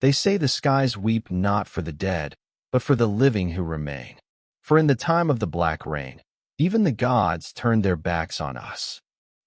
They say the skies weep not for the dead, but for the living who remain. For in the time of the black rain, even the gods turned their backs on us.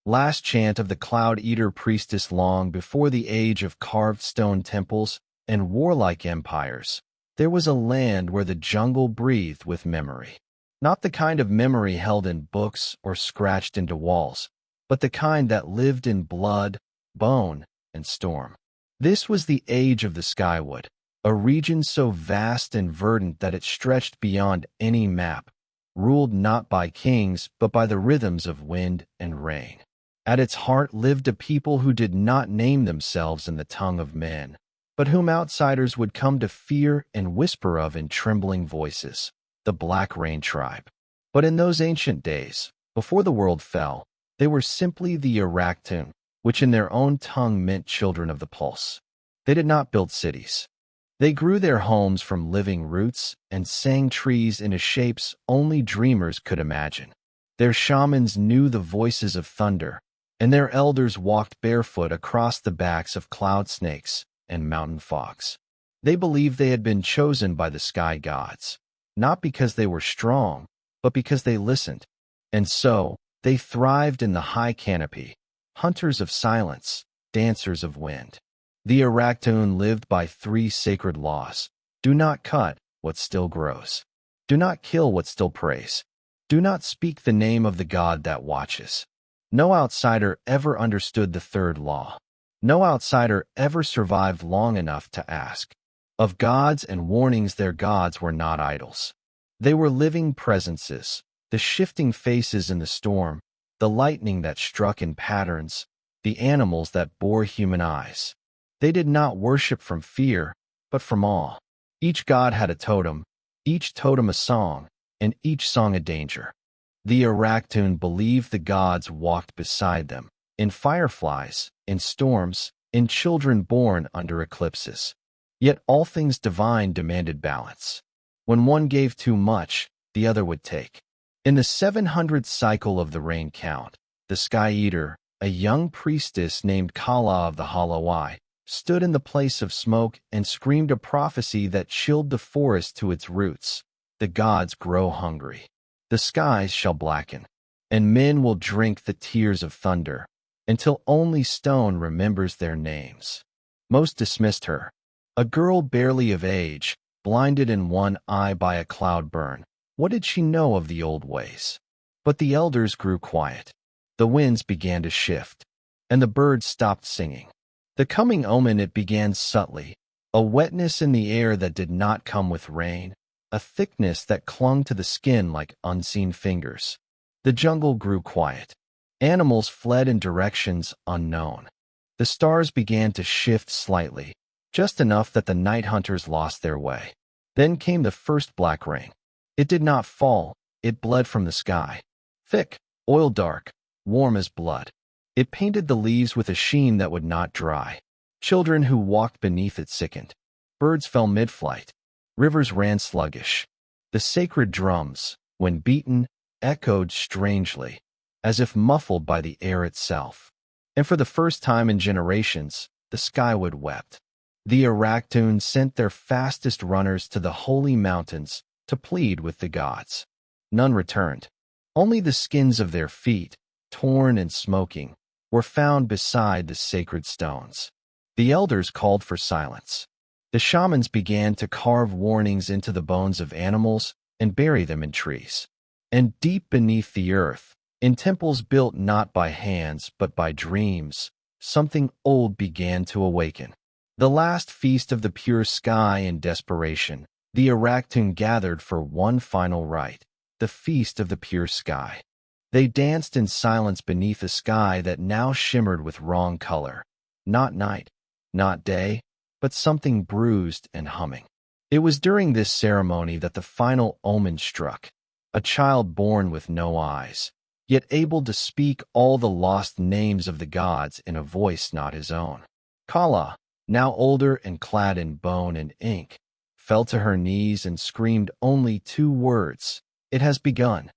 Last chant of the Cloud-Eater priestess long before the age of carved stone temples and warlike empires. There was a land where the jungle breathed with memory. Not the kind of memory held in books or scratched into walls, but the kind that lived in blood, bone, and storm. This was the age of the Skywood, a region so vast and verdant that it stretched beyond any map, ruled not by kings but by the rhythms of wind and rain. At its heart lived a people who did not name themselves in the tongue of men, but whom outsiders would come to fear and whisper of in trembling voices, the Black Rain tribe. But in those ancient days, before the world fell, they were simply the Araktun, which in their own tongue meant children of the pulse. They did not build cities. They grew their homes from living roots and sang trees into shapes only dreamers could imagine. Their shamans knew the voices of thunder, and their elders walked barefoot across the backs of cloud snakes and mountain fogs. They believed they had been chosen by the sky gods, not because they were strong, but because they listened. And so, they thrived in the high canopy, hunters of silence, dancers of wind. The Araktun lived by 3 sacred laws. Do not cut what still grows. Do not kill what still prays. Do not speak the name of the god that watches. No outsider ever understood the 3rd law. No outsider ever survived long enough to ask. Of gods and warnings, their gods were not idols. They were living presences, the shifting faces in the storm, the lightning that struck in patterns, the animals that bore human eyes. They did not worship from fear, but from awe. Each god had a totem, each totem a song, and each song a danger. The Araktun believed the gods walked beside them, in fireflies, in storms, in children born under eclipses. Yet all things divine demanded balance. When one gave too much, the other would take. In the 700th cycle of the rain count, the Sky Eater, a young priestess named Kala of the Hollow Eye, stood in the place of smoke and screamed a prophecy that chilled the forest to its roots. The gods grow hungry. The skies shall blacken, and men will drink the tears of thunder, until only stone remembers their names. Most dismissed her, a girl barely of age, blinded in one eye by a cloud burn. What did she know of the old ways? But the elders grew quiet. The winds began to shift, and the birds stopped singing. The coming omen, it began subtly, a wetness in the air that did not come with rain, a thickness that clung to the skin like unseen fingers. The jungle grew quiet. Animals fled in directions unknown. The stars began to shift slightly, just enough that the night hunters lost their way. Then came the first black rain. It did not fall, it bled from the sky. Thick, oil-dark, warm as blood. It painted the leaves with a sheen that would not dry. Children who walked beneath it sickened. Birds fell mid-flight. Rivers ran sluggish. The sacred drums, when beaten, echoed strangely, as if muffled by the air itself. And for the first time in generations, the Skywood wept. The Araktun sent their fastest runners to the holy mountains to plead with the gods. None returned. Only the skins of their feet, torn and smoking, were found beside the sacred stones. The elders called for silence. The shamans began to carve warnings into the bones of animals and bury them in trees. And deep beneath the earth, in temples built not by hands but by dreams, something old began to awaken. The last feast of the pure sky. In desperation, the Araktun gathered for one final rite, the feast of the pure sky. They danced in silence beneath a sky that now shimmered with wrong color. Not night, not day, but something bruised and humming. It was during this ceremony that the final omen struck. A child born with no eyes, yet able to speak all the lost names of the gods in a voice not his own. Kala, now older and clad in bone and ink, fell to her knees and screamed only 2 words. It has begun.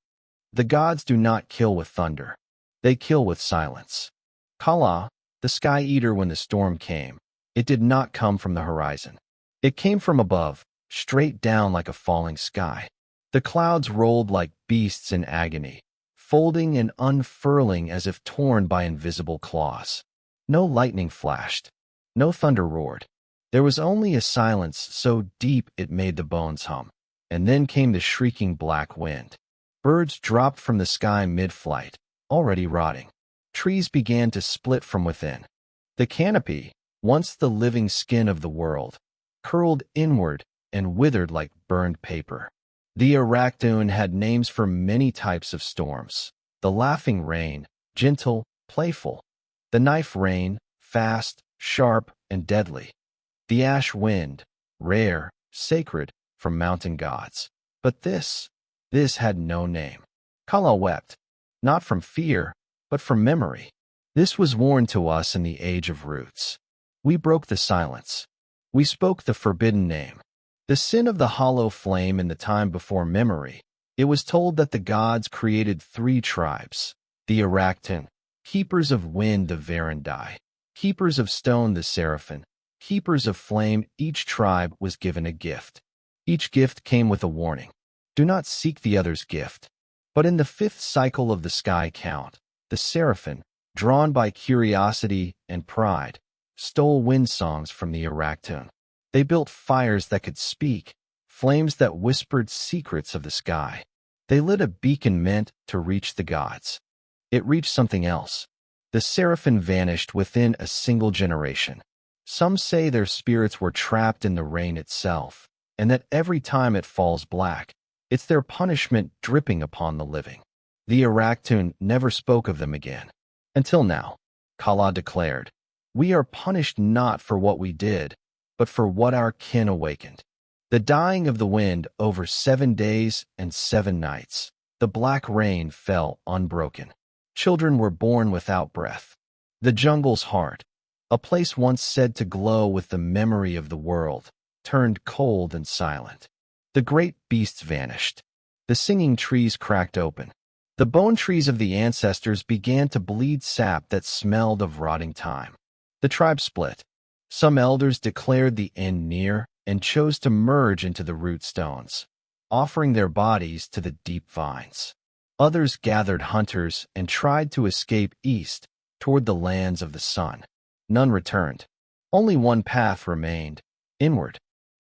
The gods do not kill with thunder. They kill with silence. Kala, the Sky Eater, when the storm came, it did not come from the horizon. It came from above, straight down like a falling sky. The clouds rolled like beasts in agony, folding and unfurling as if torn by invisible claws. No lightning flashed. No thunder roared. There was only a silence so deep it made the bones hum. And then came the shrieking black wind. Birds dropped from the sky mid-flight, already rotting. Trees began to split from within. The canopy, once the living skin of the world, curled inward and withered like burned paper. The Arakdoon had names for many types of storms. The laughing rain, gentle, playful. The knife rain, fast, sharp, and deadly. The ash wind, rare, sacred, from mountain gods. But this had no name. Kala wept, not from fear, but from memory. This was worn to us in the age of roots. We broke the silence. We spoke the forbidden name. The sin of the hollow flame in the time before memory. It was told that the gods created 3 tribes. The Arakdoon, keepers of wind the Verendai, keepers of stone the Seraphim, keepers of flame. Each tribe was given a gift. Each gift came with a warning. Do not seek the other's gift. But in the 5th cycle of the sky count, the Seraphim, drawn by curiosity and pride, stole wind songs from the Arakdoon. They built fires that could speak, flames that whispered secrets of the sky. They lit a beacon meant to reach the gods. It reached something else. The Seraphim vanished within a single generation. Some say their spirits were trapped in the rain itself, and that every time it falls black, it's their punishment dripping upon the living. The Arakdoon never spoke of them again. Until now, Kala declared, we are punished not for what we did, but for what our kin awakened. The dying of the wind over 7 days and 7 nights. The black rain fell unbroken. Children were born without breath. The jungle's heart, a place once said to glow with the memory of the world, turned cold and silent. The great beasts vanished. The singing trees cracked open. The bone trees of the ancestors began to bleed sap that smelled of rotting time. The tribe split. Some elders declared the end near and chose to merge into the root stones, offering their bodies to the deep vines. Others gathered hunters and tried to escape east toward the lands of the sun. None returned. Only one path remained, inward.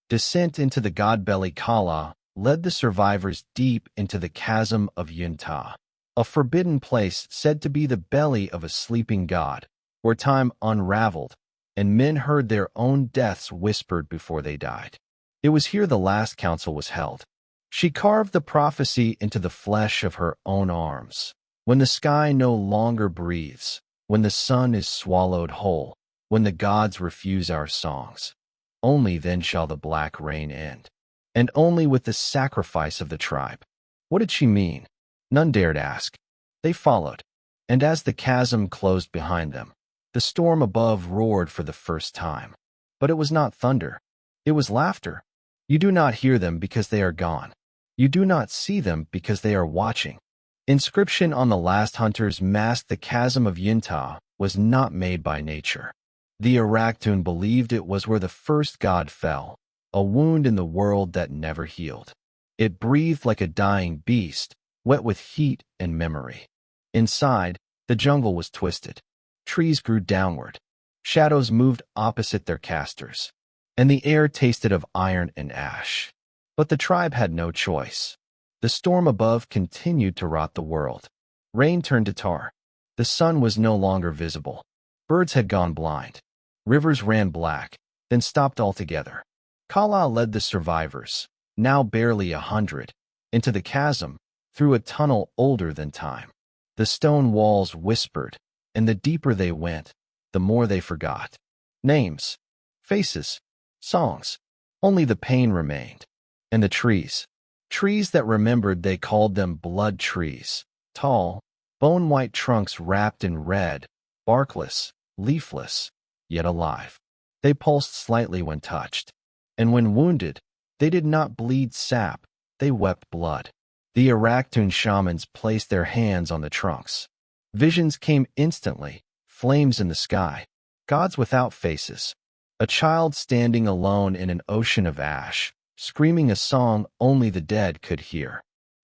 Descent into the god-belly Kala led the survivors deep into the chasm of Yunta, a forbidden place said to be the belly of a sleeping god, where time unraveled and men heard their own deaths whispered before they died. It was here the last council was held. She carved the prophecy into the flesh of her own arms. When the sky no longer breathes, when the sun is swallowed whole, when the gods refuse our songs, only then shall the black rain end, and only with the sacrifice of the tribe. What did she mean? None dared ask. They followed, and as the chasm closed behind them, the storm above roared for the first time. But it was not thunder. It was laughter. You do not hear them because they are gone. You do not see them because they are watching. Inscription on the last hunters masked the chasm of Yunta was not made by nature. The Arakdoon believed it was where the first god fell, a wound in the world that never healed. It breathed like a dying beast, wet with heat and memory. Inside, the jungle was twisted. Trees grew downward. Shadows moved opposite their casters. And the air tasted of iron and ash. But the tribe had no choice. The storm above continued to rot the world. Rain turned to tar. The sun was no longer visible. Birds had gone blind. Rivers ran black, then stopped altogether. Kala led the survivors, now barely 100, into the chasm, through a tunnel older than time. The stone walls whispered, and the deeper they went, the more they forgot. Names, faces, songs. Only the pain remained. And the trees. Trees that remembered, they called them blood trees. Tall, bone-white trunks wrapped in red, barkless, leafless, yet alive. They pulsed slightly when touched. And when wounded, they did not bleed sap, they wept blood. The Arakdoon shamans placed their hands on the trunks. Visions came instantly, flames in the sky, gods without faces. A child standing alone in an ocean of ash, screaming a song only the dead could hear.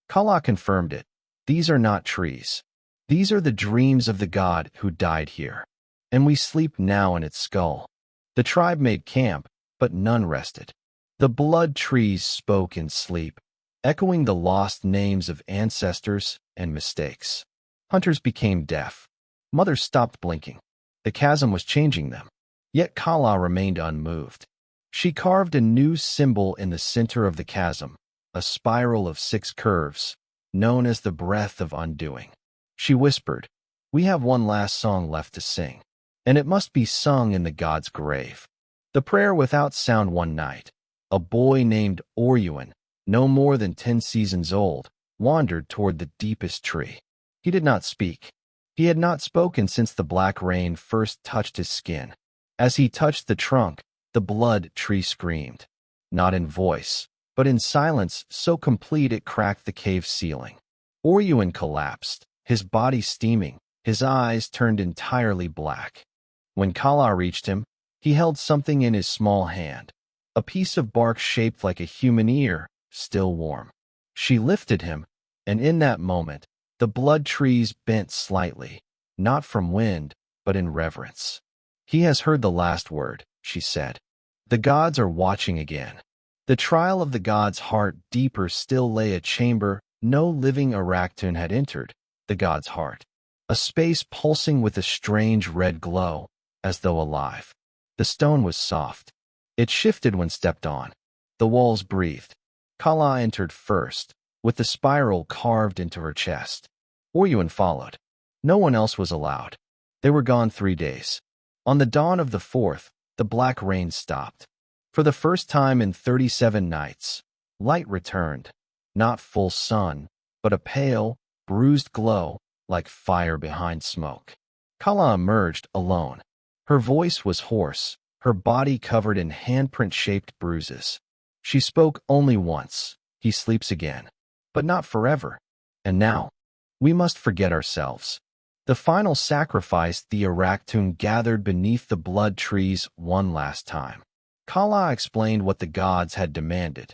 Kala confirmed it. These are not trees. These are the dreams of the god who died here. And we sleep now in its skull. The tribe made camp, but none rested. The blood trees spoke in sleep, echoing the lost names of ancestors and mistakes. Hunters became deaf. Mothers stopped blinking. The chasm was changing them. Yet Kala remained unmoved. She carved a new symbol in the center of the chasm, a spiral of 6 curves, known as the breath of undoing. She whispered, "We have one last song left to sing, and it must be sung in the god's grave." The prayer without sound. One night, a boy named Oryuan, no more than 10 seasons old, wandered toward the deepest tree. He did not speak. He had not spoken since the black rain first touched his skin. As he touched the trunk, the blood tree screamed, not in voice, but in silence so complete it cracked the cave ceiling. Oryuan collapsed, his body steaming, his eyes turned entirely black. When Kala reached him, he held something in his small hand, a piece of bark shaped like a human ear, still warm. She lifted him, and in that moment, the blood trees bent slightly, not from wind, but in reverence. "He has heard the last word," she said. "The gods are watching again." The trial of the god's heart deeper still lay a chamber no living Araktuun had entered, the god's heart. A space pulsing with a strange red glow, as though alive. The stone was soft. It shifted when stepped on. The walls breathed. Kala entered first, with the spiral carved into her chest. Oryuan followed. No one else was allowed. They were gone 3 days. On the dawn of the 4th, the black rain stopped. For the first time in 37 nights, light returned. Not full sun, but a pale, bruised glow, like fire behind smoke. Kala emerged alone. Her voice was hoarse, her body covered in handprint-shaped bruises. She spoke only once. "He sleeps again. But not forever. And now, we must forget ourselves." The final sacrifice the Araktuun gathered beneath the blood trees one last time. Kala explained what the gods had demanded.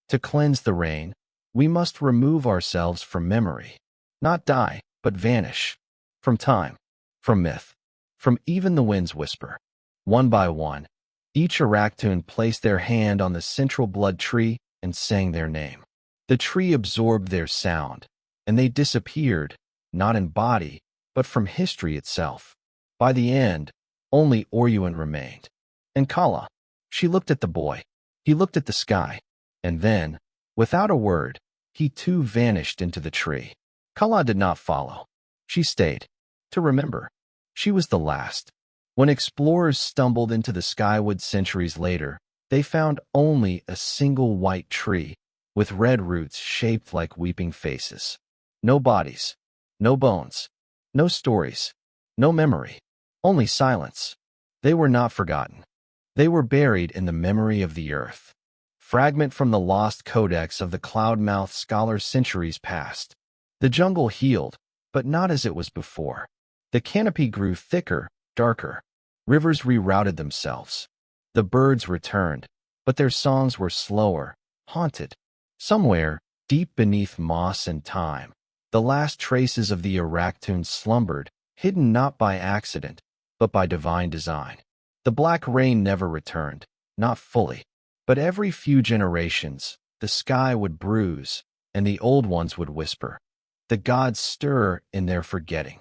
To cleanse the rain, we must remove ourselves from memory. Not die, but vanish. From time, from myth, from even the wind's whisper. One by one, each Araktuun placed their hand on the central blood tree and sang their name. The tree absorbed their sound, and they disappeared, not in body, but from history itself. By the end, only Oryuan remained. And Kala, she looked at the boy. He looked at the sky. And then, without a word, he too vanished into the tree. Kala did not follow. She stayed. To remember. She was the last. When explorers stumbled into the Skywood centuries later, they found only a single white tree, with red roots shaped like weeping faces. No bodies. No bones. No stories. No memory. Only silence. They were not forgotten. They were buried in the memory of the earth. Fragment from the lost codex of the Cloudmouth scholar centuries past. The jungle healed, but not as it was before. The canopy grew thicker, darker. Rivers rerouted themselves. The birds returned, but their songs were slower, haunted. Somewhere, deep beneath moss and time, the last traces of the Araktuun slumbered, hidden not by accident, but by divine design. The black rain never returned, not fully. But every few generations, the sky would bruise, and the old ones would whisper. The gods stir in their forgetting.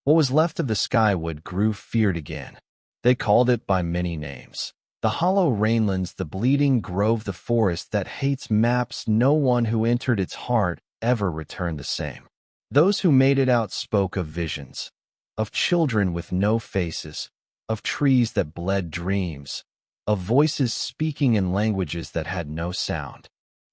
What was left of the Skywood grew feared again. They called it by many names. The hollow rainlands, the bleeding grove, the forest that hates maps. No one who entered its heart ever returned the same. Those who made it out spoke of visions, of children with no faces, of trees that bled dreams, of voices speaking in languages that had no sound,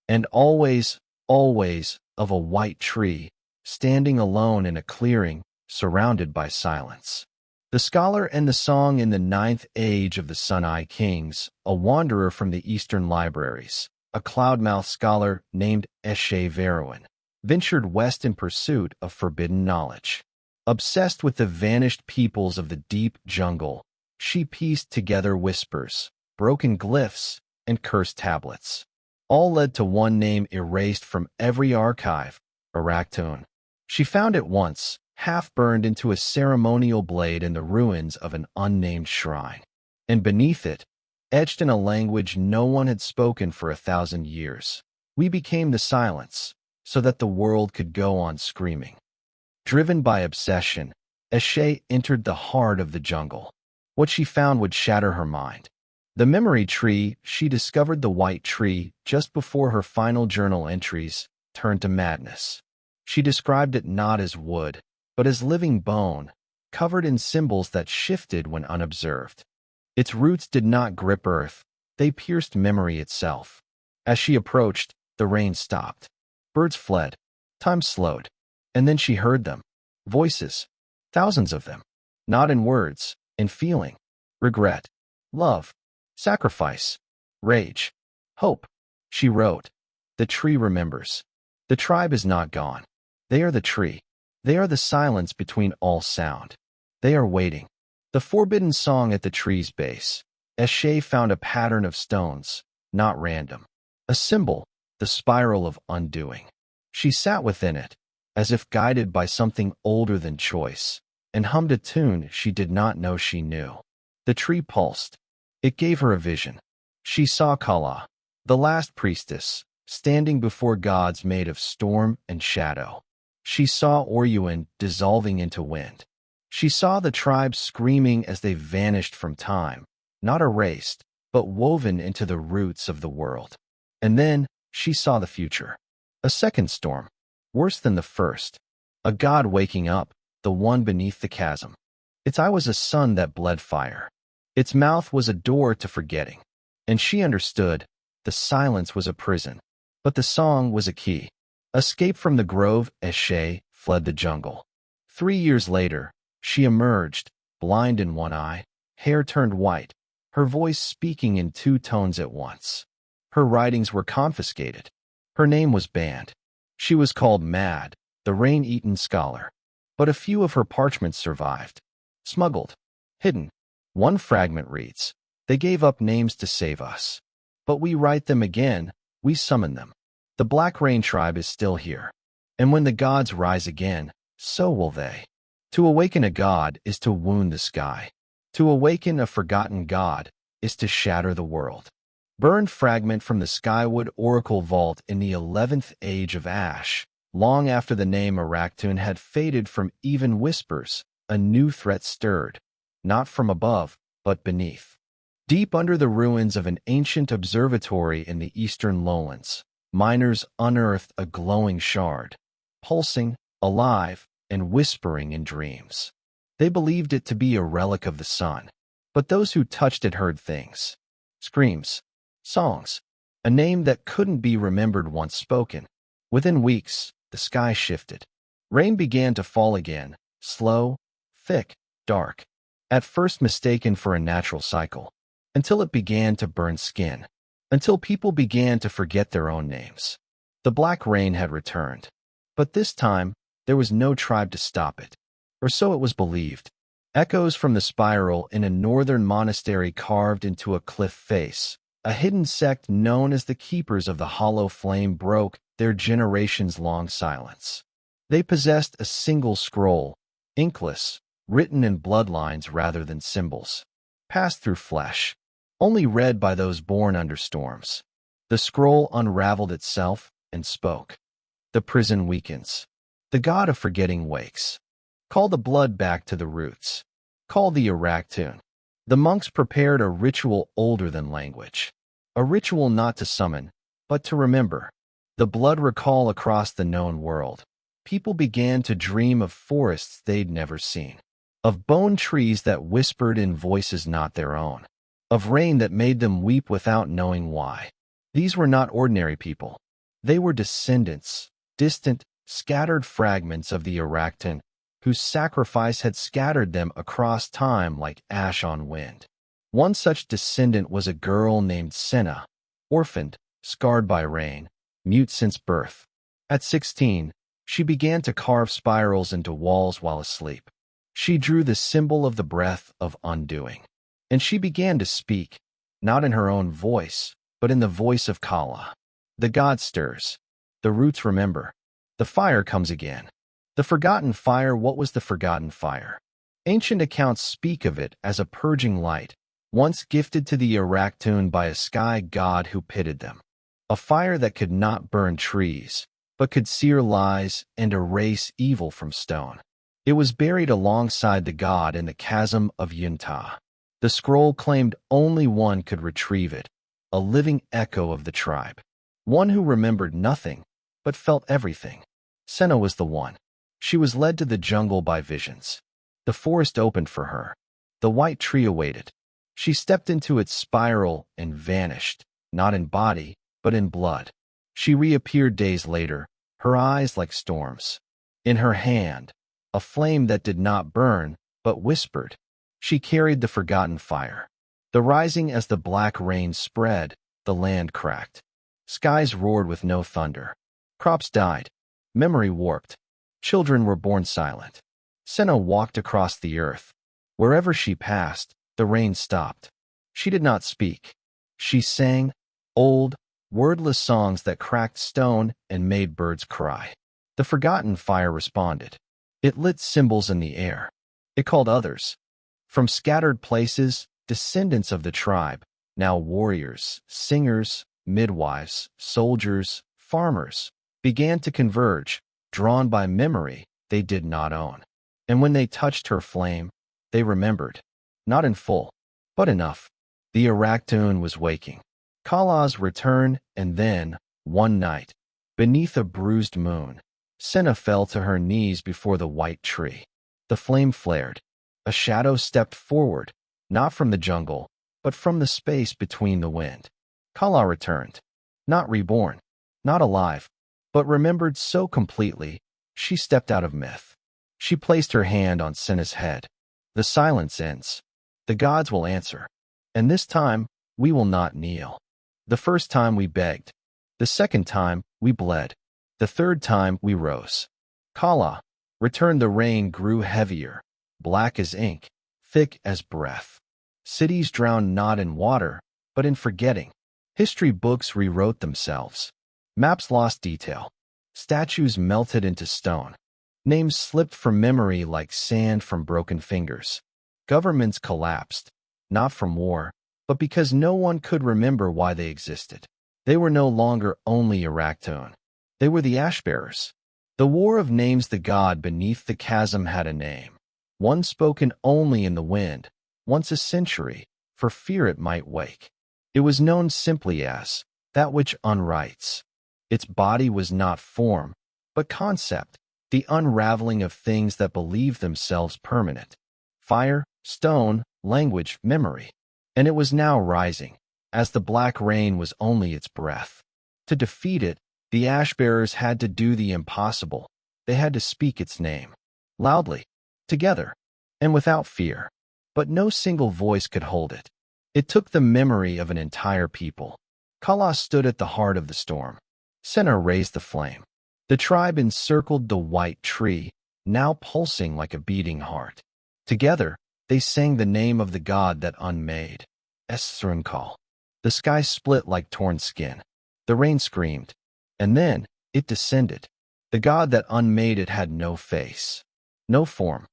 and always, always of a white tree, standing alone in a clearing, surrounded by silence. The scholar and the song in the 9th age of the Sun-Eye Kings, a wanderer from the eastern libraries, a Cloudmouth scholar named Eshe Veruin, ventured west in pursuit of forbidden knowledge. Obsessed with the vanished peoples of the deep jungle, she pieced together whispers, broken glyphs, and cursed tablets. All led to one name erased from every archive, Araktun. She found it once, half burned into a ceremonial blade in the ruins of an unnamed shrine. And beneath it, etched in a language no one had spoken for 1,000 years, we became the silence, so that the world could go on screaming. Driven by obsession, Eshe entered the heart of the jungle. What she found would shatter her mind. The memory tree, she discovered the white tree just before her final journal entries turned to madness. She described it not as wood, but as living bone, covered in symbols that shifted when unobserved. Its roots did not grip earth, they pierced memory itself. As she approached, the rain stopped. Birds fled. Time slowed. And then she heard them. Voices. Thousands of them. Not in words, in feeling. Regret. Love. Sacrifice. Rage. Hope. She wrote. The tree remembers. The tribe is not gone. They are the tree. They are the silence between all sound. They are waiting. The forbidden song at the tree's base. Eshe found a pattern of stones, not random. A symbol, the spiral of undoing. She sat within it, as if guided by something older than choice, and hummed a tune she did not know she knew. The tree pulsed. It gave her a vision. She saw Kala, the last priestess, standing before gods made of storm and shadow. She saw Oryuan dissolving into wind. She saw the tribes screaming as they vanished from time, not erased, but woven into the roots of the world. And then she saw the future. A second storm, worse than the first. A god waking up, the one beneath the chasm. Its eye was a sun that bled fire. Its mouth was a door to forgetting. And she understood, the silence was a prison, but the song was a key. Escape from the grove, Eshe fled the jungle. 3 years later, she emerged, blind in one eye, hair turned white, her voice speaking in 2 tones at once. Her writings were confiscated. Her name was banned. She was called Mad, the rain-eaten scholar. But a few of her parchments survived. Smuggled. Hidden. One fragment reads, "They gave up names to save us. But we write them again, we summon them. The Black Rain tribe is still here. And when the gods rise again, so will they." To awaken a god is to wound the sky. To awaken a forgotten god is to shatter the world. Burned fragment from the Skywood Oracle Vault in the 11th Age of Ash. Long after the name Araktun had faded from even whispers, a new threat stirred. Not from above, but beneath. Deep under the ruins of an ancient observatory in the eastern lowlands, miners unearthed a glowing shard, pulsing, alive, and whispering in dreams. They believed it to be a relic of the sun, but those who touched it heard things. Screams. Songs. A name that couldn't be remembered once spoken. Within weeks, the sky shifted. Rain began to fall again, slow, thick, dark. At first mistaken for a natural cycle, until it began to burn skin, until people began to forget their own names. The Black Rain had returned, but this time, there was no tribe to stop it, or so it was believed. Echoes from the spiral in a northern monastery carved into a cliff face, a hidden sect known as the Keepers of the Hollow Flame, broke their generations-long silence. They possessed a single scroll, inkless, written in bloodlines rather than symbols, passed through flesh, only read by those born under storms. The scroll unraveled itself and spoke. The prison weakens. The god of forgetting wakes. Call the blood back to the roots. Call the Araktun. The monks prepared a ritual older than language. A ritual not to summon, but to remember. The blood recall across the known world. People began to dream of forests they'd never seen. Of bone trees that whispered in voices not their own. Of rain that made them weep without knowing why. These were not ordinary people. They were descendants, distant, scattered fragments of the Araktun, whose sacrifice had scattered them across time like ash on wind. One such descendant was a girl named Senna, orphaned, scarred by rain, mute since birth. At 16, she began to carve spirals into walls while asleep. She drew the symbol of the breath of undoing. And she began to speak, not in her own voice, but in the voice of Kala. The god stirs. The roots remember. The fire comes again. The forgotten fire. What was the forgotten fire? Ancient accounts speak of it as a purging light, once gifted to the Araktun by a sky god who pitied them. A fire that could not burn trees, but could sear lies and erase evil from stone. It was buried alongside the god in the chasm of Yunta. The scroll claimed only one could retrieve it, a living echo of the tribe. One who remembered nothing, but felt everything. Senna was the one. She was led to the jungle by visions. The forest opened for her. The white tree awaited. She stepped into its spiral and vanished, not in body, but in blood. She reappeared days later, her eyes like storms. In her hand, a flame that did not burn, but whispered. She carried the forgotten fire. The rising as the black rain spread, the land cracked. Skies roared with no thunder. Crops died. Memory warped. Children were born silent. Senna walked across the earth. Wherever she passed, the rain stopped. She did not speak. She sang old, wordless songs that cracked stone and made birds cry. The forgotten fire responded. It lit symbols in the air. It called others. From scattered places, descendants of the tribe, now warriors, singers, midwives, soldiers, farmers, began to converge, drawn by memory they did not own. And when they touched her flame, they remembered. Not in full, but enough. The Araktun was waking. Kala's return, and then, one night, beneath a bruised moon, Senna fell to her knees before the white tree. The flame flared. A shadow stepped forward, not from the jungle, but from the space between the wind. Kala returned. Not reborn, not alive, but remembered so completely, she stepped out of myth. She placed her hand on Senna's head. The silence ends. The gods will answer. And this time, we will not kneel. The first time we begged. The second time, we bled. The third time, we rose. Kala returned. The rain grew heavier, black as ink, thick as breath. Cities drowned not in water, but in forgetting. History books rewrote themselves. Maps lost detail. Statues melted into stone. Names slipped from memory like sand from broken fingers. Governments collapsed, not from war, but because no one could remember why they existed. They were no longer only Araktun. They were the Ashbearers. The war of names. The god beneath the chasm had a name. One spoken only in the wind, once a century, for fear it might wake. It was known simply as that which unwrites. Its body was not form, but concept, the unraveling of things that believe themselves permanent. Fire, stone, language, memory. And it was now rising, as the black rain was only its breath. To defeat it, the Ashbearers had to do the impossible. They had to speak its name. Loudly. Together. And without fear. But no single voice could hold it. It took the memory of an entire people. Kala stood at the heart of the storm. Senna raised the flame. The tribe encircled the white tree, now pulsing like a beating heart. Together, they sang the name of the god that unmade. Esrunkal. The sky split like torn skin. The rain screamed. And then, it descended. The god that unmade it had no face. No form.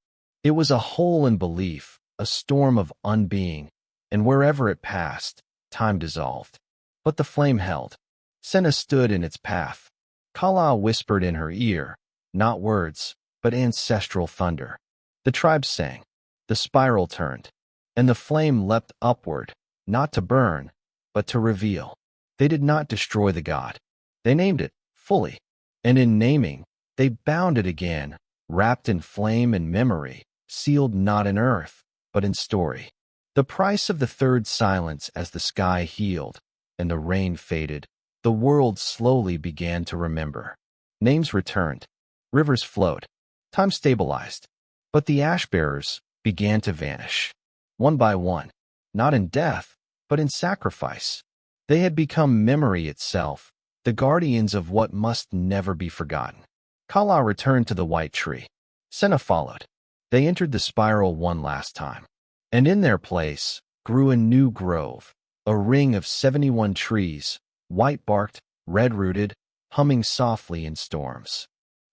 It was a hole in belief, a storm of unbeing, and wherever it passed, time dissolved. But the flame held. Senna stood in its path. Kala whispered in her ear, not words, but ancestral thunder. The tribe sang. The spiral turned. And the flame leapt upward, not to burn, but to reveal. They did not destroy the god. They named it, fully. And in naming, they bound it again, wrapped in flame and memory, sealed not in earth, but in story. The price of the third silence. As the sky healed, and the rain faded, the world slowly began to remember. Names returned. Rivers flowed. Time stabilized. But the Ashbearers began to vanish. One by one. Not in death, but in sacrifice. They had become memory itself, the guardians of what must never be forgotten. Kala returned to the white tree. Senna followed. They entered the spiral one last time. And in their place grew a new grove, a ring of 71 trees, white-barked, red-rooted, humming softly in storms.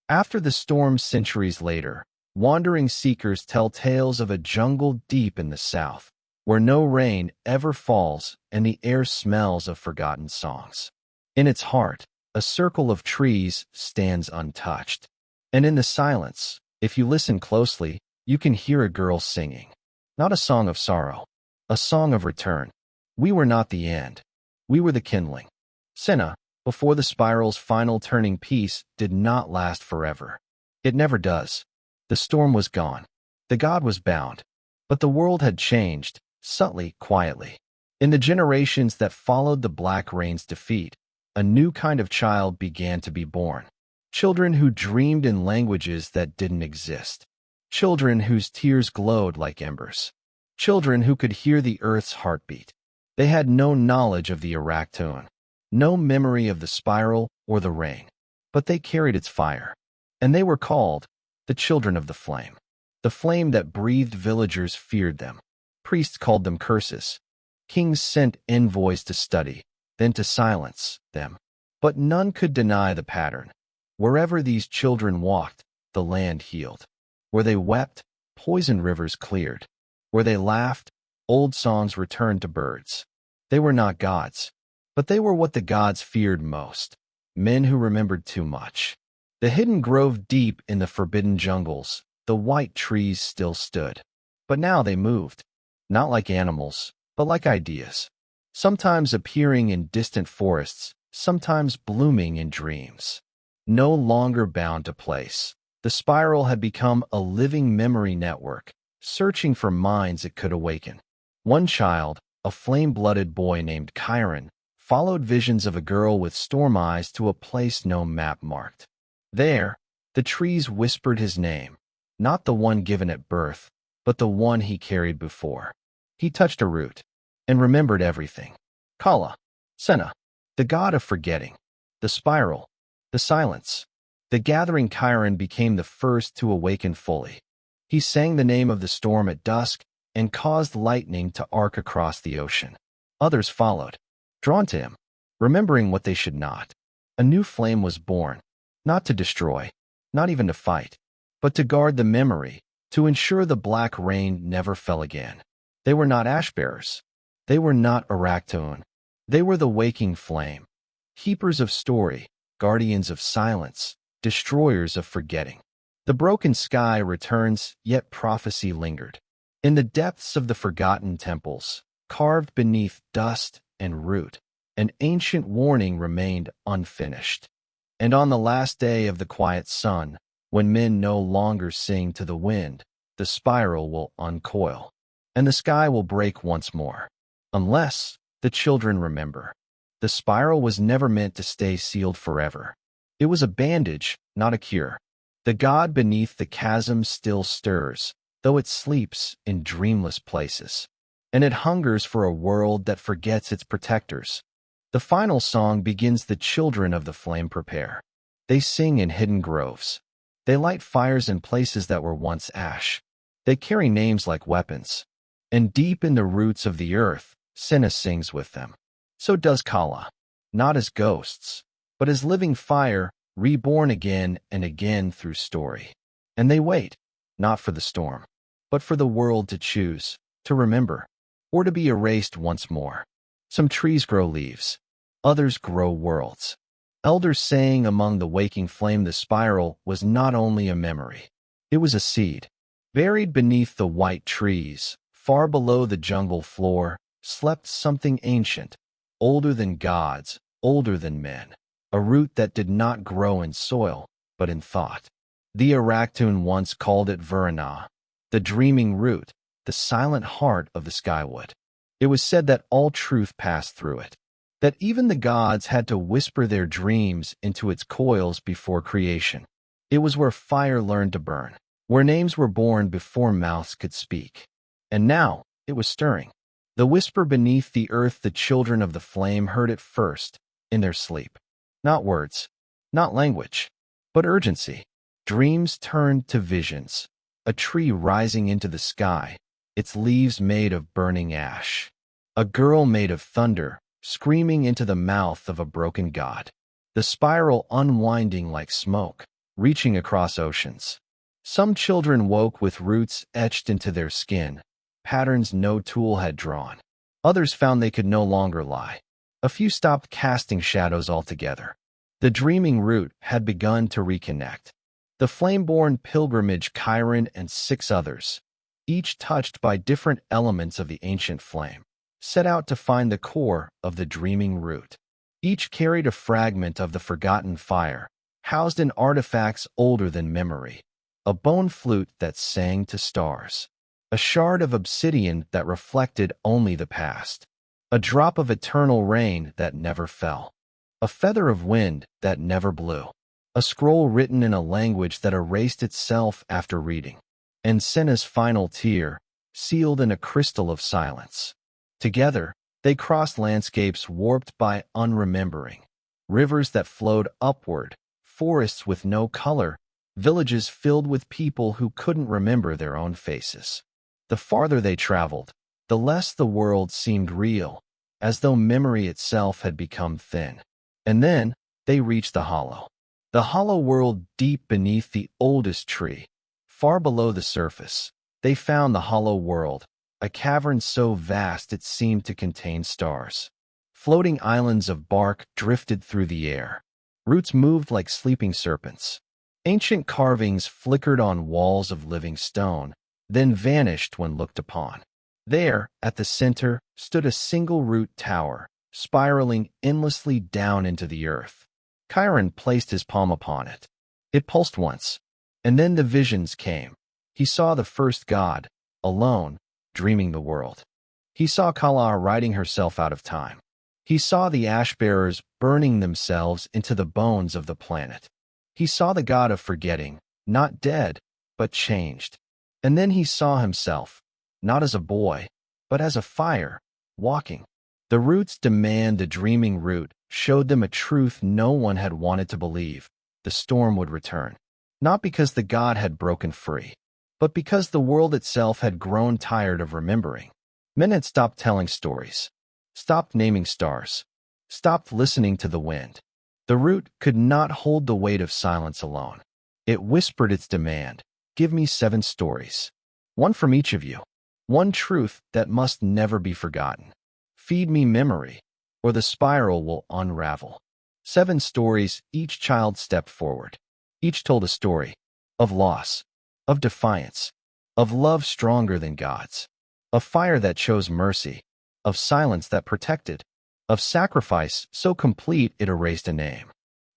After the storm centuries later, wandering seekers tell tales of a jungle deep in the south, where no rain ever falls and the air smells of forgotten songs. In its heart, a circle of trees stands untouched. And in the silence, if you listen closely, you can hear a girl singing. Not a song of sorrow, a song of return. We were not the end. We were the kindling. Senna, before the spiral's final turning piece, did not last forever. It never does. The storm was gone. The god was bound. But the world had changed, subtly, quietly. In the generations that followed the Black Rain's defeat, a new kind of child began to be born. Children who dreamed in languages that didn't exist. Children whose tears glowed like embers. Children who could hear the earth's heartbeat. They had no knowledge of the Araktuun, no memory of the spiral or the rain, but they carried its fire. And they were called the Children of the Flame. The flame that breathed villagers feared them. Priests called them curses. Kings sent envoys to study, then to silence them. But none could deny the pattern. Wherever these children walked, the land healed. Where they wept, poison rivers cleared. Where they laughed, old songs returned to birds. They were not gods, but they were what the gods feared most, men who remembered too much. The hidden grove deep in the forbidden jungles, the white trees still stood. But now they moved, not like animals, but like ideas. Sometimes appearing in distant forests, sometimes blooming in dreams. No longer bound to place, the spiral had become a living memory network, searching for minds it could awaken. One child, a flame-blooded boy named Chiron, followed visions of a girl with storm eyes to a place no map marked. There, the trees whispered his name, not the one given at birth, but the one he carried before. He touched a root and remembered everything. Kala, Senna, the god of forgetting, the spiral, the silence. The gathering Chiron became the first to awaken fully. He sang the name of the storm at dusk and caused lightning to arc across the ocean. Others followed, drawn to him, remembering what they should not. A new flame was born, not to destroy, not even to fight, but to guard the memory, to ensure the Black Rain never fell again. They were not ash-bearers. They were not Araktuun. They were the waking flame, keepers of story, guardians of silence, destroyers of forgetting. The broken sky returns, yet prophecy lingered. In the depths of the forgotten temples, carved beneath dust and root, an ancient warning remained unfinished. And on the last day of the quiet sun, when men no longer sing to the wind, the spiral will uncoil, and the sky will break once more. Unless the children remember. The spiral was never meant to stay sealed forever. It was a bandage, not a cure. The god beneath the chasm still stirs, though it sleeps in dreamless places. And it hungers for a world that forgets its protectors. The final song begins. The children of the flame prepare. They sing in hidden groves. They light fires in places that were once ash. They carry names like weapons. And deep in the roots of the earth, Senna sings with them. So does Kala, not as ghosts, but as living fire, reborn again and again through story. And they wait, not for the storm, but for the world to choose, to remember, or to be erased once more. Some trees grow leaves, others grow worlds. Elders saying among the waking flame the spiral was not only a memory, it was a seed. Buried beneath the white trees, far below the jungle floor, slept something ancient, older than gods, older than men, a root that did not grow in soil, but in thought. The Araktuun once called it Varana, the dreaming root, the silent heart of the skywood. It was said that all truth passed through it, that even the gods had to whisper their dreams into its coils before creation. It was where fire learned to burn, where names were born before mouths could speak. And now it was stirring. The whisper beneath the earth, the children of the flame heard it first, in their sleep. Not words, not language, but urgency. Dreams turned to visions. A tree rising into the sky, its leaves made of burning ash. A girl made of thunder, screaming into the mouth of a broken god. The spiral unwinding like smoke, reaching across oceans. Some children woke with roots etched into their skin, patterns no tool had drawn. Others found they could no longer lie. A few stopped casting shadows altogether. The dreaming root had begun to reconnect. The flame-born pilgrimage Chiron and 6 others, each touched by different elements of the ancient flame, set out to find the core of the dreaming root. Each carried a fragment of the forgotten fire, housed in artifacts older than memory. A bone flute that sang to stars. A shard of obsidian that reflected only the past. A drop of eternal rain that never fell. A feather of wind that never blew. A scroll written in a language that erased itself after reading. And Senna's final tear, sealed in a crystal of silence. Together, they crossed landscapes warped by unremembering. Rivers that flowed upward, forests with no color, villages filled with people who couldn't remember their own faces. The farther they traveled, the less the world seemed real, as though memory itself had become thin. And then, they reached the hollow. The hollow world deep beneath the oldest tree. Far below the surface, they found the hollow world, a cavern so vast it seemed to contain stars. Floating islands of bark drifted through the air. Roots moved like sleeping serpents. Ancient carvings flickered on walls of living stone, then vanished when looked upon. There, at the center, stood a single root tower, spiraling endlessly down into the earth. Chiron placed his palm upon it. It pulsed once, and then the visions came. He saw the first god, alone, dreaming the world. He saw Kala writing herself out of time. He saw the ash-bearers burning themselves into the bones of the planet. He saw the god of forgetting, not dead, but changed. And then he saw himself, not as a boy, but as a fire, walking. The roots demand the dreaming root showed them a truth no one had wanted to believe. The storm would return. Not because the god had broken free, but because the world itself had grown tired of remembering. Men had stopped telling stories, stopped naming stars, stopped listening to the wind. The root could not hold the weight of silence alone. It whispered its demand. Give me 7 stories. One from each of you. One truth that must never be forgotten. Feed me memory, or the spiral will unravel. 7 stories, each child stepped forward. Each told a story of loss, of defiance, of love stronger than God's, of fire that chose mercy, of silence that protected, of sacrifice so complete it erased a name,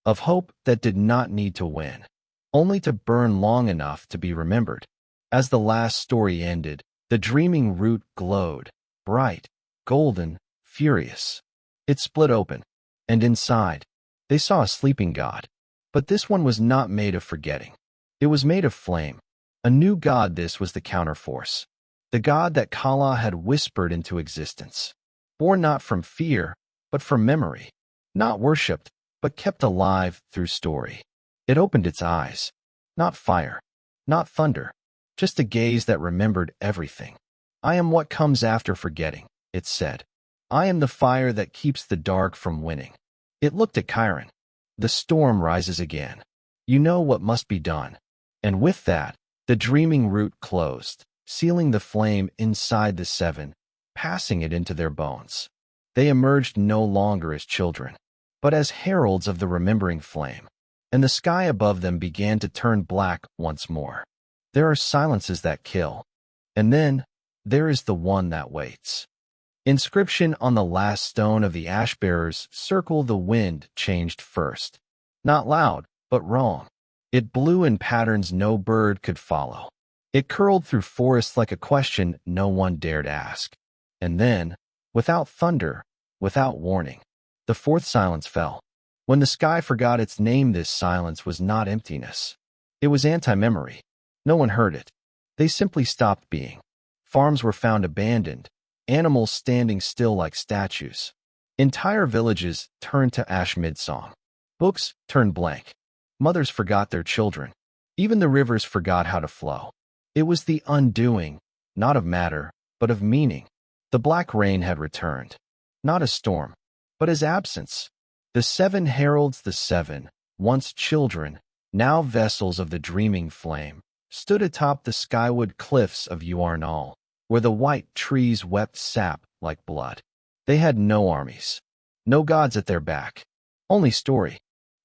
of hope that did not need to win, only to burn long enough to be remembered. As the last story ended, the dreaming root glowed, bright, golden, furious. It split open, and inside, they saw a sleeping god. But this one was not made of forgetting. It was made of flame. A new god. This was the counterforce. The god that Kala had whispered into existence. Born not from fear, but from memory. Not worshipped, but kept alive through story. It opened its eyes. Not fire, not thunder, just a gaze that remembered everything. I am what comes after forgetting, it said. I am the fire that keeps the dark from winning. It looked at Chiron. The storm rises again. You know what must be done. And with that, the dreaming root closed, sealing the flame inside the 7, passing it into their bones. They emerged no longer as children, but as heralds of the remembering flame, and the sky above them began to turn black once more. There are silences that kill, and then there is the one that waits. Inscription on the last stone of the ash-bearers circle. The wind changed first. Not loud, but wrong. It blew in patterns no bird could follow. It curled through forests like a question no one dared ask. And then, without thunder, without warning, the 4th silence fell. When the sky forgot its name, this silence was not emptiness. It was anti-memory. No one heard it. They simply stopped being. Farms were found abandoned, animals standing still like statues. Entire villages turned to ash mid-song. Books turned blank. Mothers forgot their children. Even the rivers forgot how to flow. It was the undoing, not of matter, but of meaning. The black rain had returned. Not as storm, but as absence. The seven heralds, the seven, once children, now vessels of the dreaming flame, stood atop the skyward cliffs of Uarnal, where the white trees wept sap like blood. They had no armies, no gods at their back, only story.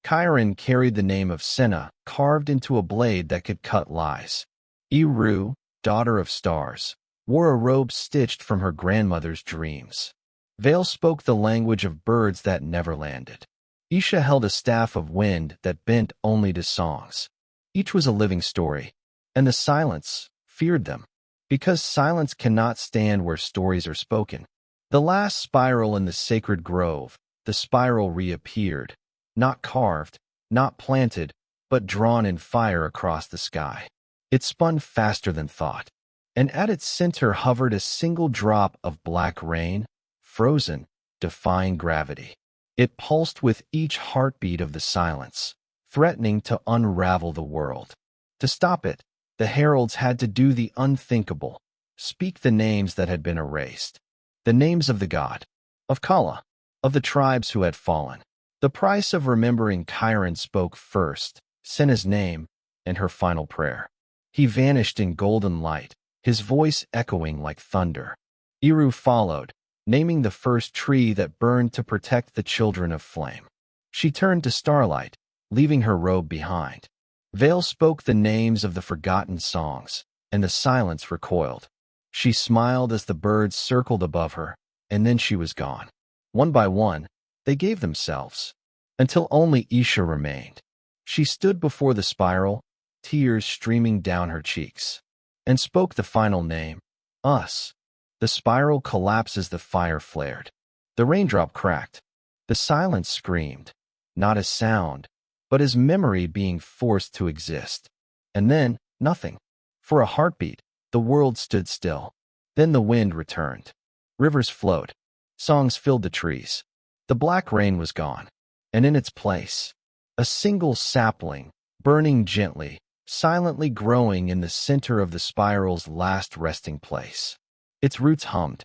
Chiron carried the name of Senna carved into a blade that could cut lies. Eru, daughter of stars, wore a robe stitched from her grandmother's dreams. Vale spoke the language of birds that never landed. Isha held a staff of wind that bent only to songs. Each was a living story, and the silence feared them, because silence cannot stand where stories are spoken. The last spiral in the sacred grove, the spiral reappeared, not carved, not planted, but drawn in fire across the sky. It spun faster than thought, and at its center hovered a single drop of black rain, frozen, defying gravity. It pulsed with each heartbeat of the silence, threatening to unravel the world. To stop it, the heralds had to do the unthinkable, speak the names that had been erased. The names of the god, of Kala, of the tribes who had fallen. The price of remembering Chiron spoke first, Senna's name, and her final prayer. He vanished in golden light, his voice echoing like thunder. Eru followed, naming the first tree that burned to protect the children of flame. She turned to starlight, leaving her robe behind. Vale spoke the names of the forgotten songs, and the silence recoiled. She smiled as the birds circled above her, and then she was gone. One by one, they gave themselves, until only Isha remained. She stood before the spiral, tears streaming down her cheeks, and spoke the final name, us. The spiral collapsed as the fire flared. The raindrop cracked. The silence screamed, not as sound, but as memory being forced to exist. And then, nothing. For a heartbeat, the world stood still. Then the wind returned. Rivers flowed. Songs filled the trees. The black rain was gone, and in its place, a single sapling, burning gently, silently growing in the center of the spiral's last resting place. Its roots hummed,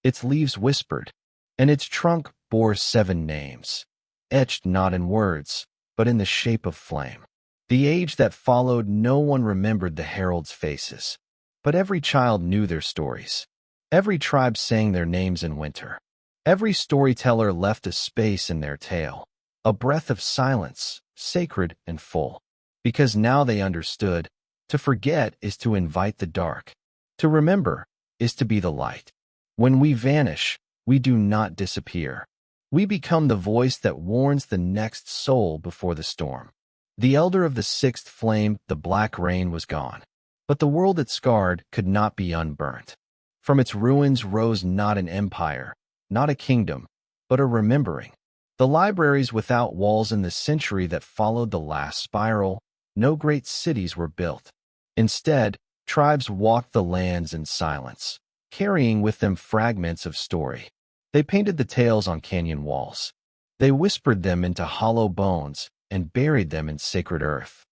its leaves whispered, and its trunk bore 7 names, etched not in words, but in the shape of flame. The age that followed, no one remembered the heralds' faces, but every child knew their stories. Every tribe sang their names in winter. Every storyteller left a space in their tale, a breath of silence, sacred and full. Because now they understood, to forget is to invite the dark. To remember is to be the light. When we vanish, we do not disappear. We become the voice that warns the next soul before the storm. The elder of the 6th flame, the black rain, was gone. But the world it scarred could not be unburnt. From its ruins rose not an empire, not a kingdom, but a remembering. The libraries without walls in the century that followed the last spiral, no great cities were built. Instead, tribes walked the lands in silence, carrying with them fragments of story. They painted the tales on canyon walls. They whispered them into hollow bones and buried them in sacred earth.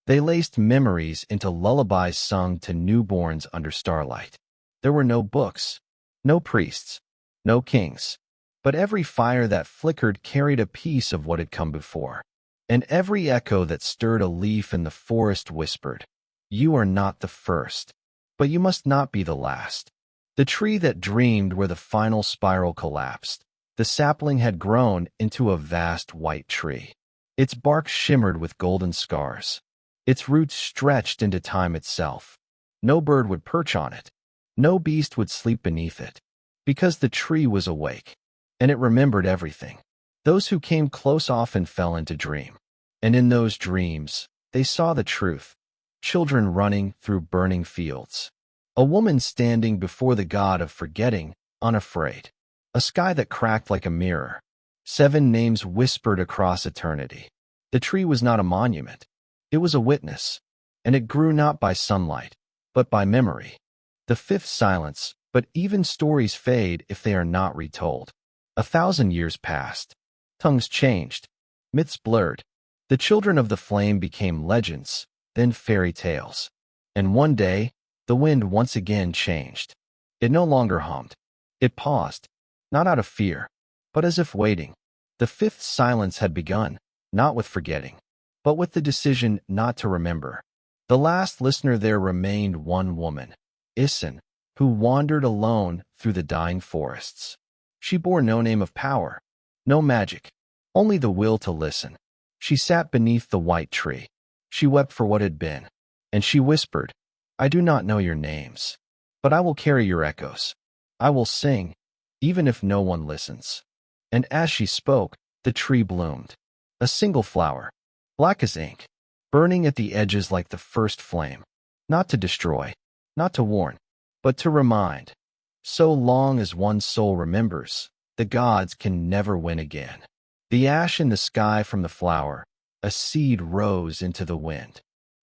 They laced memories into lullabies sung to newborns under starlight. There were no books, no priests, no kings, but every fire that flickered carried a piece of what had come before. And every echo that stirred a leaf in the forest whispered, "You are not the first, but you must not be the last." The tree that dreamed where the final spiral collapsed, the sapling had grown into a vast white tree. Its bark shimmered with golden scars. Its roots stretched into time itself. No bird would perch on it. No beast would sleep beneath it, because the tree was awake, and it remembered everything. Those who came close often fell into dream, and in those dreams, they saw the truth. Children running through burning fields. A woman standing before the god of forgetting, unafraid. A sky that cracked like a mirror. 7 names whispered across eternity. The tree was not a monument. It was a witness, and it grew not by sunlight, but by memory. The 5th silence, but even stories fade if they are not retold. 1,000 years passed. Tongues changed. Myths blurred. The children of the flame became legends, then fairy tales. And one day, the wind once again changed. It no longer hummed. It paused, not out of fear, but as if waiting. The fifth silence had begun, not with forgetting, but with the decision not to remember. The last listener there remained one woman, Isin, who wandered alone through the dying forests. She bore no name of power, no magic, only the will to listen. She sat beneath the white tree. She wept for what had been, and she whispered, "I do not know your names, but I will carry your echoes. I will sing, even if no one listens." And as she spoke, the tree bloomed. A single flower, black as ink, burning at the edges like the first flame, not to destroy, not to warn, but to remind. So long as one soul remembers, the gods can never win again. The ash in the sky from the flower, a seed rose into the wind,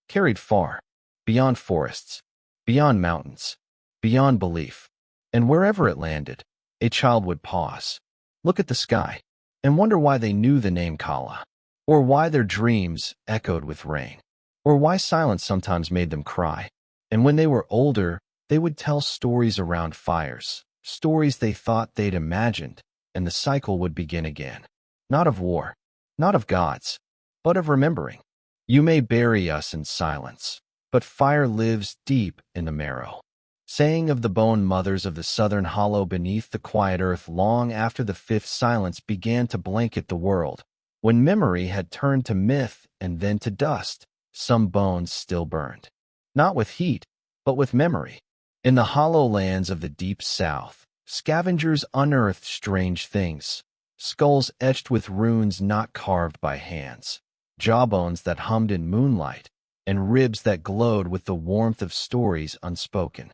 carried far, beyond forests, beyond mountains, beyond belief. And wherever it landed, a child would pause, look at the sky, and wonder why they knew the name Kala, or why their dreams echoed with rain, or why silence sometimes made them cry. And when they were older, they would tell stories around fires, stories they thought they'd imagined, and the cycle would begin again. Not of war, not of gods, but of remembering. You may bury us in silence, but fire lives deep in the marrow. Saying of the bone mothers of the southern hollow beneath the quiet earth long after the fifth silence began to blanket the world. When memory had turned to myth and then to dust, some bones still burned. Not with heat, but with memory. In the hollow lands of the deep south, scavengers unearthed strange things. Skulls etched with runes not carved by hands, jawbones that hummed in moonlight, and ribs that glowed with the warmth of stories unspoken.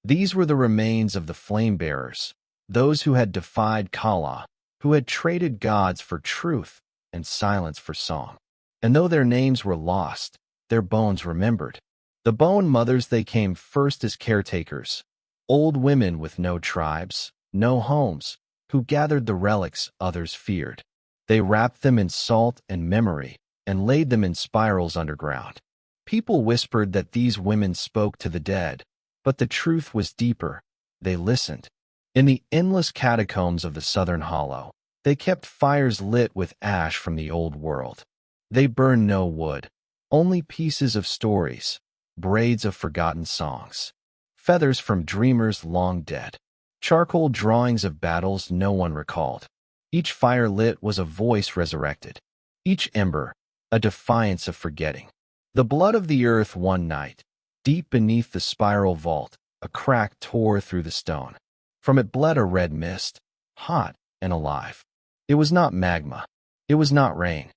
These were the remains of the flame-bearers, those who had defied Kala, who had traded gods for truth and silence for song. And though their names were lost, their bones remembered. The bone mothers, they came first as caretakers, old women with no tribes, no homes, who gathered the relics others feared. They wrapped them in salt and memory and laid them in spirals underground. People whispered that these women spoke to the dead, but the truth was deeper. They listened. In the endless catacombs of the southern hollow, they kept fires lit with ash from the old world. They burned no wood, only pieces of stories, braids of forgotten songs, feathers from dreamers long dead, charcoal drawings of battles no one recalled. Each fire lit was a voice resurrected, each ember a defiance of forgetting. The blood of the earth one night, deep beneath the spiral vault, a crack tore through the stone. From it bled a red mist, hot and alive. It was not magma. It was not rain.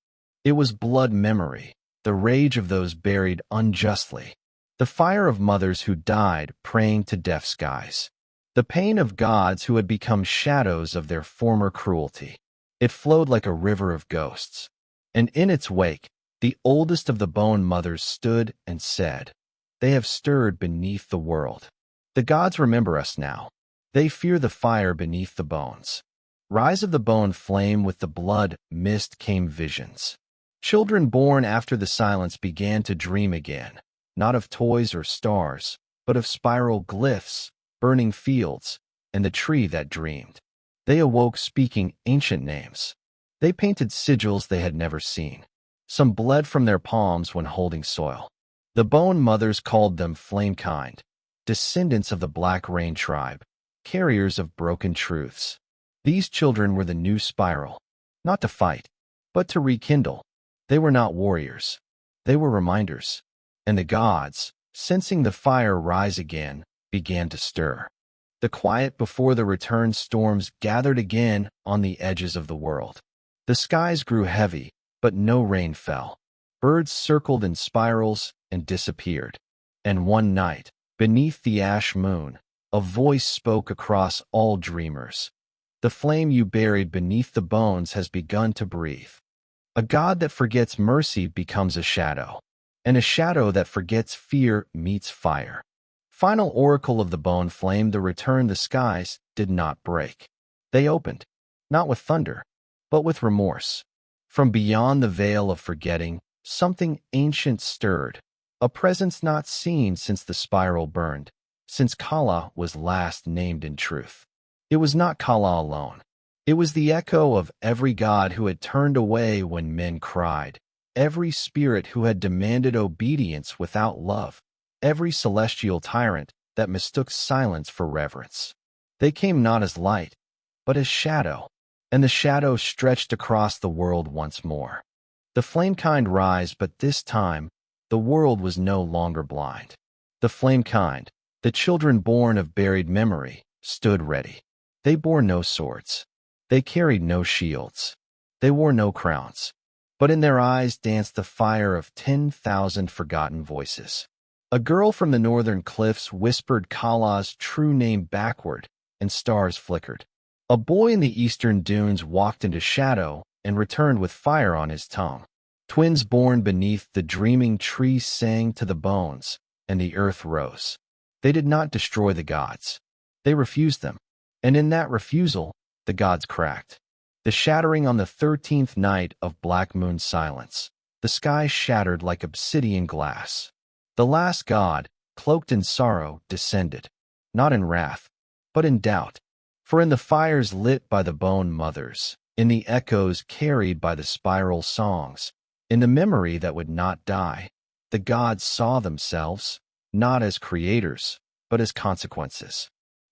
It was blood memory, the rage of those buried unjustly, the fire of mothers who died praying to deaf skies, the pain of gods who had become shadows of their former cruelty. It flowed like a river of ghosts, and in its wake, the oldest of the bone mothers stood and said, "They have stirred beneath the world. The gods remember us now. They fear the fire beneath the bones." Rise of the bone flame with the blood mist came visions. Children born after the silence began to dream again, not of toys or stars, but of spiral glyphs, burning fields, and the tree that dreamed. They awoke speaking ancient names. They painted sigils they had never seen. Some bled from their palms when holding soil. The bone mothers called them flamekind, descendants of the Black Rain tribe, carriers of broken truths. These children were the new spiral, not to fight, but to rekindle. They were not warriors. They were reminders. And the gods, sensing the fire rise again, began to stir. The quiet before the return storms gathered again on the edges of the world. The skies grew heavy, but no rain fell. Birds circled in spirals and disappeared. And one night, beneath the ash moon, a voice spoke across all dreamers. The flame you buried beneath the bones has begun to breathe. A god that forgets mercy becomes a shadow, and a shadow that forgets fear meets fire. Final oracle of the bone flame, the return the skies did not break. They opened, not with thunder, but with remorse. From beyond the veil of forgetting, something ancient stirred, a presence not seen since the spiral burned, since Kala was last named in truth. It was not Kala alone. It was the echo of every god who had turned away when men cried, every spirit who had demanded obedience without love, every celestial tyrant that mistook silence for reverence. They came not as light, but as shadow, and the shadow stretched across the world once more. The flamekind rise, but this time the world was no longer blind. The flamekind, the children born of buried memory, stood ready. They bore no swords. They carried no shields. They wore no crowns. But in their eyes danced the fire of 10,000 forgotten voices. A girl from the northern cliffs whispered Kala's true name backward, and stars flickered. A boy in the eastern dunes walked into shadow and returned with fire on his tongue. Twins born beneath the dreaming tree sang to the bones, and the earth rose. They did not destroy the gods. They refused them. And in that refusal, the gods cracked. The shattering on the 13th night of Black Moon silence. The sky shattered like obsidian glass. The last god, cloaked in sorrow, descended, not in wrath, but in doubt. For in the fires lit by the bone mothers, in the echoes carried by the spiral songs, in the memory that would not die, the gods saw themselves, not as creators, but as consequences.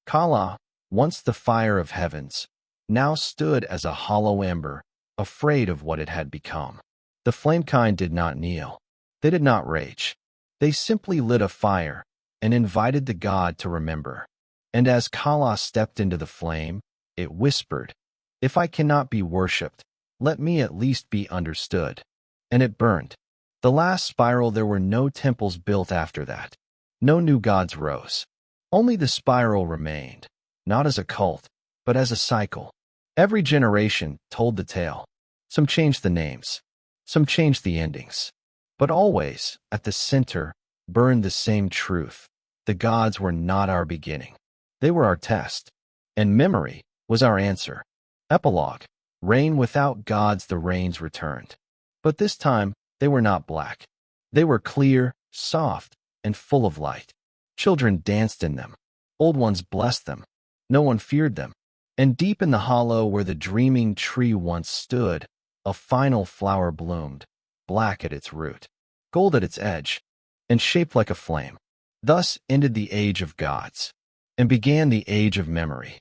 Kala, once the fire of heavens, now stood as a hollow ember, afraid of what it had become. The flamekind did not kneel. They did not rage. They simply lit a fire and invited the god to remember. And as Kala stepped into the flame, it whispered, "If I cannot be worshipped, let me at least be understood." And it burned. The last spiral. There were no temples built after that. No new gods rose. Only the spiral remained, not as a cult, but as a cycle. Every generation told the tale. Some changed the names. Some changed the endings. But always, at the center, burned the same truth. The gods were not our beginning. They were our test. And memory was our answer. Epilogue. Rain without gods. The rains returned. But this time, they were not black. They were clear, soft, and full of light. Children danced in them. Old ones blessed them. No one feared them. And deep in the hollow where the dreaming tree once stood, a final flower bloomed, black at its root, gold at its edge, and shaped like a flame. Thus ended the age of gods, and began the age of memory.